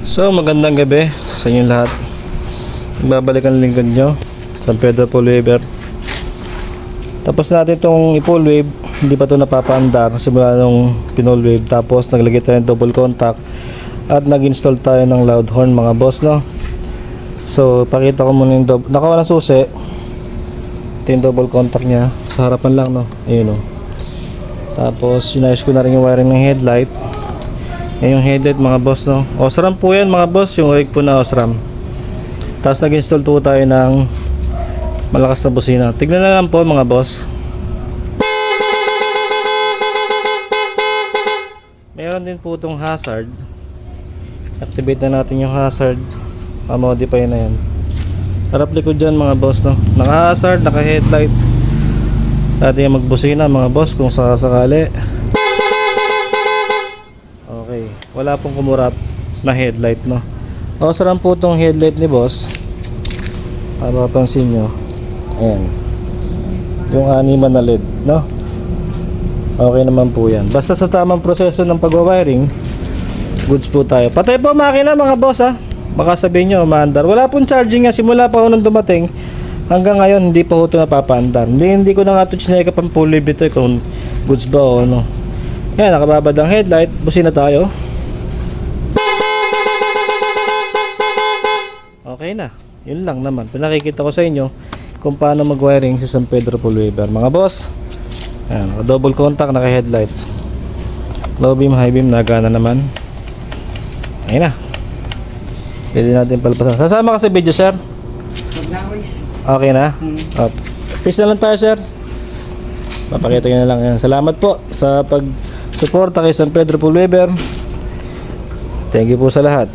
So magandang gabi sa inyong lahat. Babalikan lingkod nyo San Pedro Full Waver. Tapos natin itong i-full wave. Hindi pa ito napapaandar simula nung pinull wave. Tapos naglagay tayo ng double contact at nag-install tayo ng loud horn mga boss, no? So pakita ko muna yung nakawalan susi. Ito yung double contact nya. Sa harapan lang, no? Ayun, no? Tapos sinayos ko na rin yung wiring ng headlight. Yan yung headlight mga boss, no? Osram po yan mga boss, yung wig po na Osram. Tapos nag-install po tayo ng malakas na busina. Tignan na lang po mga boss. Meron din po itong hazard. Activate na natin yung hazard. Pa-modify na yan. Harap likod dyan mga boss, no? Naka-hazard, naka-headlight. Dati yung magbusina mga boss kung sakasakali. Okay, wala pong kumurap na headlight, no? Osram po itong headlight ni boss. Papansin nyo, ayan, yung anima na LED, no? Okay naman po yan. Basta sa tamang proseso ng pagwawiring, goods po tayo. Patay po makina mga boss, ha? Baka sabihin nyo umaandar. Wala pong charging nga simula pa nung dumating hanggang ngayon. Hindi pa ho ito napapaandar. Hindi ko na nga ito chineka pang full wave ito kung goods ba o ano. Yan, nakababad ang headlight. Busina tayo. Okay na. Yun lang naman. Pinakikita ko sa inyo kung paano mag-wiring sa San Pedro Full Waver. Mga boss, yan, double contact, naka-headlight. Low beam, high beam, nagana naman. Ayun na. Pwede natin palpasan. Sasama ka sa video, sir? Okay na? Peace na lang tayo, sir. Papakita ko na lang yan. Salamat po sa pag-suporta kay San Pedro Full Waver. Thank you po sa lahat.